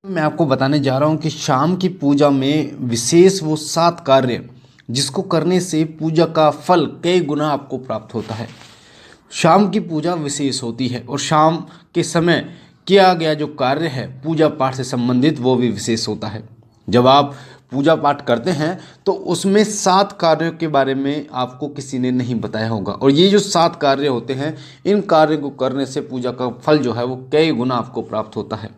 मैं आपको बताने जा रहा हूँ कि शाम की पूजा में विशेष वो 7 कार्य जिसको करने से पूजा का फल कई गुना आपको प्राप्त होता है। शाम की पूजा विशेष होती है और शाम के समय किया गया जो कार्य है पूजा पाठ से संबंधित वो भी विशेष होता है। जब आप पूजा पाठ करते हैं तो उसमें 7 कार्यों के बारे में आपको किसी ने नहीं बताया होगा और ये जो 7 कार्य होते हैं इन कार्य को करने से पूजा का फल जो है वो कई गुना आपको प्राप्त होता है।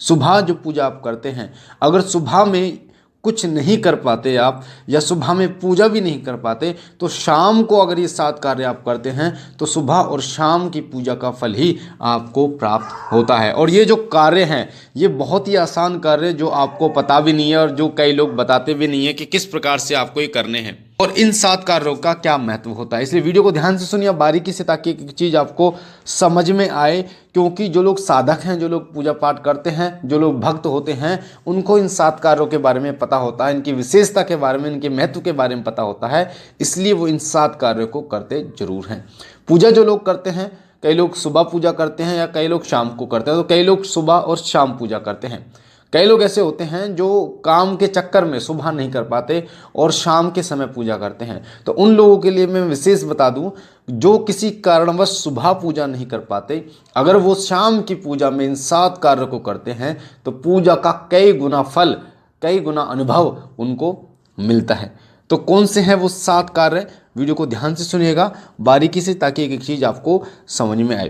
सुबह जो पूजा आप करते हैं, अगर सुबह में कुछ नहीं कर पाते आप या सुबह में पूजा भी नहीं कर पाते तो शाम को अगर ये 7 कार्य आप करते हैं तो सुबह और शाम की पूजा का फल ही आपको प्राप्त होता है। और ये जो कार्य हैं ये बहुत ही आसान कार्य जो आपको पता भी नहीं है और जो कई लोग बताते भी नहीं है कि किस प्रकार से आपको ये करने हैं और इन 7 कार्यों का क्या महत्व होता है। इसलिए वीडियो को ध्यान से सुनिए बारीकी से ताकि एक चीज़ आपको समझ में आए, क्योंकि जो लोग साधक हैं, जो लोग पूजा पाठ करते हैं, जो लोग भक्त होते हैं, उनको इन 7 कार्यों के बारे में पता होता है, इनकी विशेषता के बारे में, इनके महत्व के बारे में पता होता है, इसलिए वो इन 7 कार्यों को करते जरूर हैं। पूजा जो लोग करते हैं, कई लोग सुबह पूजा करते हैं या कई लोग शाम को करते हैं, तो कई लोग सुबह और शाम पूजा करते हैं। कई लोग ऐसे होते हैं जो काम के चक्कर में सुबह नहीं कर पाते और शाम के समय पूजा करते हैं। तो उन लोगों के लिए मैं विशेष बता दूं, जो किसी कारणवश सुबह पूजा नहीं कर पाते, अगर वो शाम की पूजा में इन 7 कार्यों को करते हैं तो पूजा का कई गुना फल, कई गुना अनुभव उनको मिलता है। तो कौन से हैं वो 7 कार्य, वीडियो को ध्यान से सुनिएगा बारीकी से ताकि एक एक चीज़ आपको समझ में आए।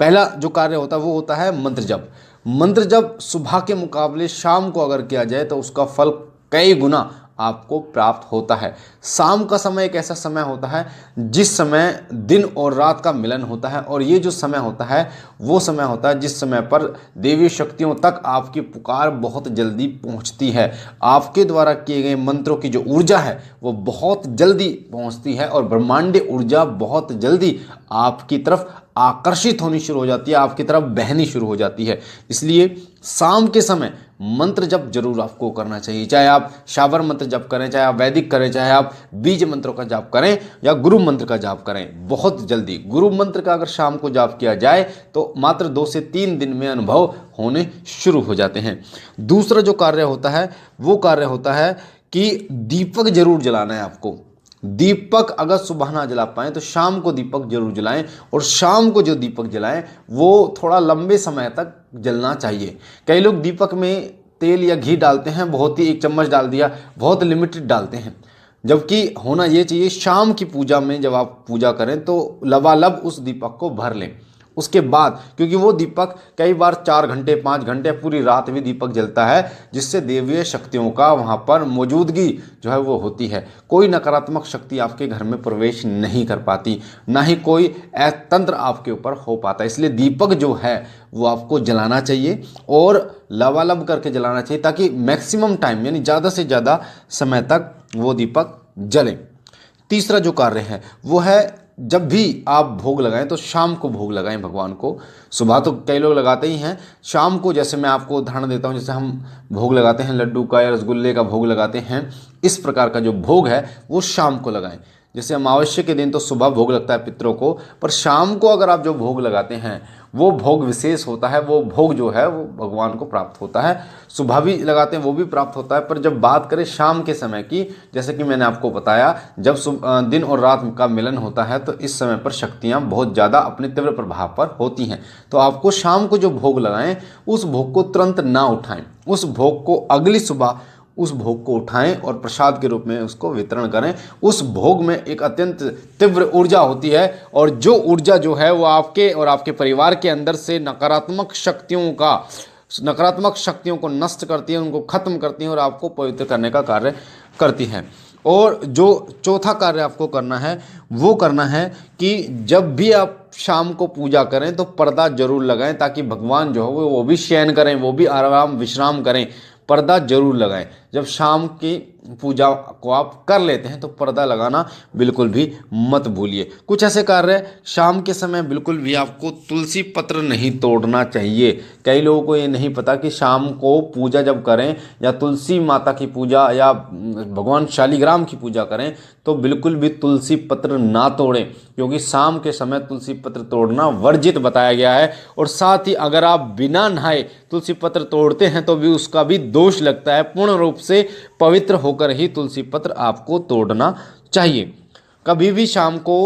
पहला जो कार्य होता है वो होता है मंत्र जप। मंत्र जप सुबह के मुकाबले शाम को अगर किया जाए तो उसका फल कई गुना आपको प्राप्त होता है। शाम का समय एक ऐसा समय होता है जिस समय दिन और रात का मिलन होता है और ये जो समय होता है वो समय होता है जिस समय पर देवी शक्तियों तक आपकी पुकार बहुत जल्दी पहुंचती है। आपके द्वारा किए गए मंत्रों की जो ऊर्जा है वो बहुत जल्दी पहुंचती है और ब्रह्मांडीय ऊर्जा बहुत जल्दी आपकी तरफ आकर्षित होनी शुरू हो जाती है, आपकी तरफ बहनी शुरू हो जाती है। इसलिए शाम के समय मंत्र जप जरूर आपको करना चाहिए, चाहे आप शावर मंत्र जप करें, चाहे आप वैदिक करें, चाहे आप बीज मंत्रों का जाप करें या गुरु मंत्र का जाप करें। बहुत जल्दी गुरु मंत्र का अगर शाम को जाप किया जाए तो मात्र 2 से 3 दिन में अनुभव होने शुरू हो जाते हैं। दूसरा जो कार्य होता है वो कार्य होता है कि दीपक जरूर जलाना है आपको। दीपक अगर सुबह ना जला पाएं तो शाम को दीपक जरूर जलाएं और शाम को जो दीपक जलाएं वो थोड़ा लंबे समय तक जलना चाहिए। कई लोग दीपक में तेल या घी डालते हैं, बहुत ही 1 चम्मच डाल दिया, बहुत लिमिटेड डालते हैं, जबकि होना ये चाहिए शाम की पूजा में जब आप पूजा करें तो लबालब उस दीपक को भर लें। उसके बाद, क्योंकि वो दीपक कई बार 4 घंटे 5 घंटे पूरी रात भी दीपक जलता है, जिससे देवीय शक्तियों का वहाँ पर मौजूदगी जो है वो होती है। कोई नकारात्मक शक्ति आपके घर में प्रवेश नहीं कर पाती, ना ही कोई तंत्र आपके ऊपर हो पाता। इसलिए दीपक जो है वो आपको जलाना चाहिए और लबालब करके जलाना चाहिए ताकि मैक्सिमम टाइम यानी ज़्यादा से ज़्यादा समय तक वो दीपक जले। तीसरा जो कार्य है वो है जब भी आप भोग लगाएं तो शाम को भोग लगाएं भगवान को। सुबह तो कई लोग लगाते ही हैं, शाम को जैसे मैं आपको उदाहरण देता हूं, जैसे हम भोग लगाते हैं लड्डू का या रसगुल्ले का भोग लगाते हैं, इस प्रकार का जो भोग है वो शाम को लगाएं। जैसे अमावस्या के दिन तो सुबह भोग लगता है पितरों को, पर शाम को अगर आप जो भोग लगाते हैं वो भोग विशेष होता है, वो भोग जो है वो भगवान को प्राप्त होता है। सुबह भी लगाते हैं वो भी प्राप्त होता है, पर जब बात करें शाम के समय की, जैसे कि मैंने आपको बताया, जब दिन और रात का मिलन होता है तो इस समय पर शक्तियाँ बहुत ज़्यादा अपने तीव्र प्रभाव पर होती हैं। तो आपको शाम को जो भोग लगाएं उस भोग को तुरंत ना उठाएं, उस भोग को अगली सुबह उस भोग को उठाएं और प्रसाद के रूप में उसको वितरण करें। उस भोग में एक अत्यंत तीव्र ऊर्जा होती है और जो ऊर्जा जो है वो आपके और आपके परिवार के अंदर से नकारात्मक शक्तियों को नष्ट करती है, उनको खत्म करती है और आपको पवित्र करने का कार्य करती है। और जो चौथा कार्य आपको करना है वो करना है कि जब भी आप शाम को पूजा करें तो पर्दा जरूर लगाएं ताकि भगवान जो है वो भी शयन करें, वो भी आराम विश्राम करें। पर्दा जरूर लगाएं। जब शाम की पूजा को आप कर लेते हैं तो पर्दा लगाना बिल्कुल भी मत भूलिए। कुछ ऐसे कार्य शाम के समय बिल्कुल भी आपको तुलसी पत्र नहीं तोड़ना चाहिए। कई लोगों को ये नहीं पता कि शाम को पूजा जब करें या तुलसी माता की पूजा या भगवान शालिग्राम की पूजा करें तो बिल्कुल भी तुलसी पत्र ना तोड़ें, क्योंकि शाम के समय तुलसी पत्र तोड़ना वर्जित बताया गया है। और साथ ही अगर आप बिना नहाए तुलसी पत्र तोड़ते हैं तो भी उसका भी दोष लगता है। पूर्ण रूप से पवित्र होकर ही तुलसी पत्र आपको तोड़ना चाहिए। कभी भी शाम को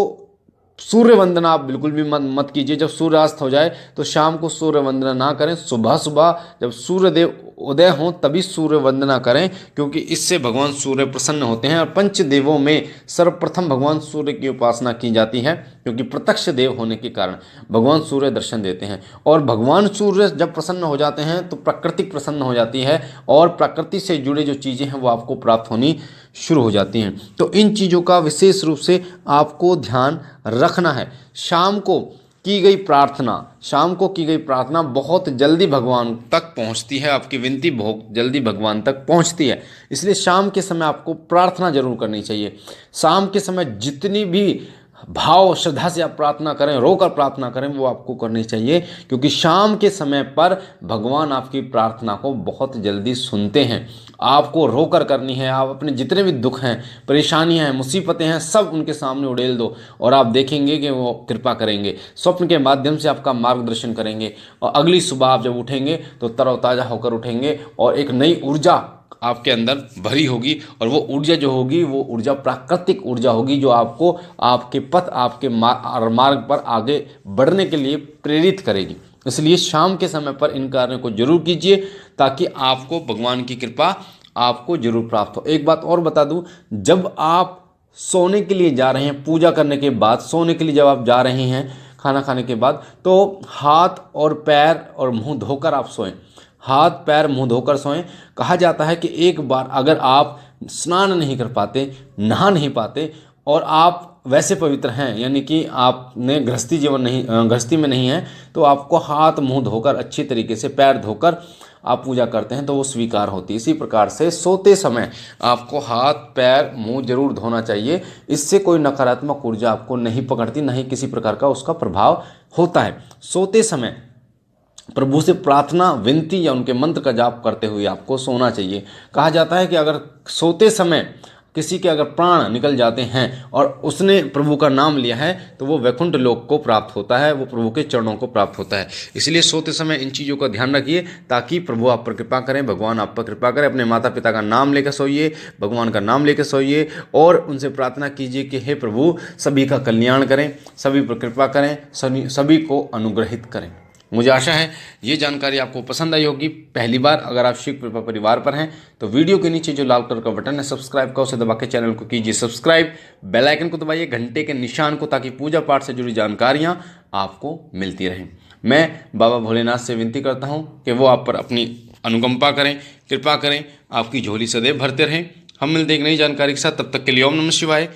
सूर्य वंदना आप बिल्कुल भी मत कीजिए। जब सूर्यास्त हो जाए तो शाम को सूर्य वंदना ना करें। सुबह सुबह जब सूर्यदेव उदय हों तभी सूर्य वंदना करें, क्योंकि इससे भगवान सूर्य प्रसन्न होते हैं। और पंचदेवों में सर्वप्रथम भगवान सूर्य की उपासना की जाती है, क्योंकि प्रत्यक्ष देव होने के कारण भगवान सूर्य दर्शन देते हैं। और भगवान सूर्य जब प्रसन्न हो जाते हैं तो प्रकृति प्रसन्न हो जाती है और प्रकृति से जुड़े जो चीज़ें हैं वो आपको प्राप्त होनी शुरू हो जाती हैं। तो इन चीज़ों का विशेष रूप से आपको ध्यान रखना है। शाम को की गई प्रार्थना बहुत जल्दी भगवान तक पहुंचती है। आपकी विनती बहुत जल्दी भगवान तक पहुंचती है। इसलिए शाम के समय आपको प्रार्थना जरूर करनी चाहिए। शाम के समय जितनी भी भाव श्रद्धा से आप प्रार्थना करें, रोकर प्रार्थना करें, वो आपको करनी चाहिए, क्योंकि शाम के समय पर भगवान आपकी प्रार्थना को बहुत जल्दी सुनते हैं। आपको रोकर करनी है। आप अपने जितने भी दुख हैं, परेशानियां हैं, मुसीबतें हैं, सब उनके सामने उड़ेल दो और आप देखेंगे कि वो कृपा करेंगे। स्वप्न के माध्यम से आपका मार्गदर्शन करेंगे और अगली सुबह आप जब उठेंगे तो तरोताज़ा होकर उठेंगे और एक नई ऊर्जा आपके अंदर भरी होगी। और वो ऊर्जा जो होगी वो ऊर्जा प्राकृतिक ऊर्जा होगी, जो आपको आपके पथ, आपके मार्ग पर आगे बढ़ने के लिए प्रेरित करेगी। इसलिए शाम के समय पर इन कार्यों को जरूर कीजिए, ताकि आपको भगवान की कृपा आपको जरूर प्राप्त हो। एक बात और बता दूं, जब आप सोने के लिए जा रहे हैं, पूजा करने के बाद सोने के लिए जब आप जा रहे हैं खाना खाने के बाद, तो हाथ और पैर और मुंह धोकर आप सोएं। हाथ पैर मुंह धोकर सोएं। कहा जाता है कि एक बार अगर आप स्नान नहीं कर पाते, नहा नहीं पाते और आप वैसे पवित्र हैं, यानी कि आपने गृहस्थी में नहीं है, तो आपको हाथ मुंह धोकर अच्छी तरीके से पैर धोकर आप पूजा करते हैं तो वो स्वीकार होती है। इसी प्रकार से सोते समय आपको हाथ पैर मुंह जरूर धोना चाहिए। इससे कोई नकारात्मक ऊर्जा आपको नहीं पकड़ती, नहीं किसी प्रकार का उसका प्रभाव होता है। सोते समय प्रभु से प्रार्थना, विनती या उनके मंत्र का जाप करते हुए आपको सोना चाहिए। कहा जाता है कि अगर सोते समय किसी के अगर प्राण निकल जाते हैं और उसने प्रभु का नाम लिया है तो वो वैकुंठ लोक को प्राप्त होता है, वो प्रभु के चरणों को प्राप्त होता है। इसलिए सोते समय इन चीज़ों का ध्यान रखिए, ताकि प्रभु आप पर कृपा करें, भगवान आप पर कृपा करें। अपने माता पिता का नाम लेकर सोइए, भगवान का नाम लेकर सोइए और उनसे प्रार्थना कीजिए कि हे प्रभु सभी का कल्याण करें, सभी पर कृपा करें, सभी को अनुग्रहित करें। मुझे आशा है ये जानकारी आपको पसंद आई होगी। पहली बार अगर आप शिव कृपा परिवार पर हैं तो वीडियो के नीचे जो लाल कलर का बटन है सब्सक्राइब का, उसे दबा के चैनल को कीजिए सब्सक्राइब, बेल आइकन को दबाइए, घंटे के निशान को, ताकि पूजा पाठ से जुड़ी जानकारियां आपको मिलती रहें। मैं बाबा भोलेनाथ से विनती करता हूं कि वो आप पर अपनी अनुकंपा करें, कृपा करें, आपकी झोली सदैव भरते रहें। हम मिलते एक नई जानकारी के साथ, तब तक के लिए ओम नमः शिवाय।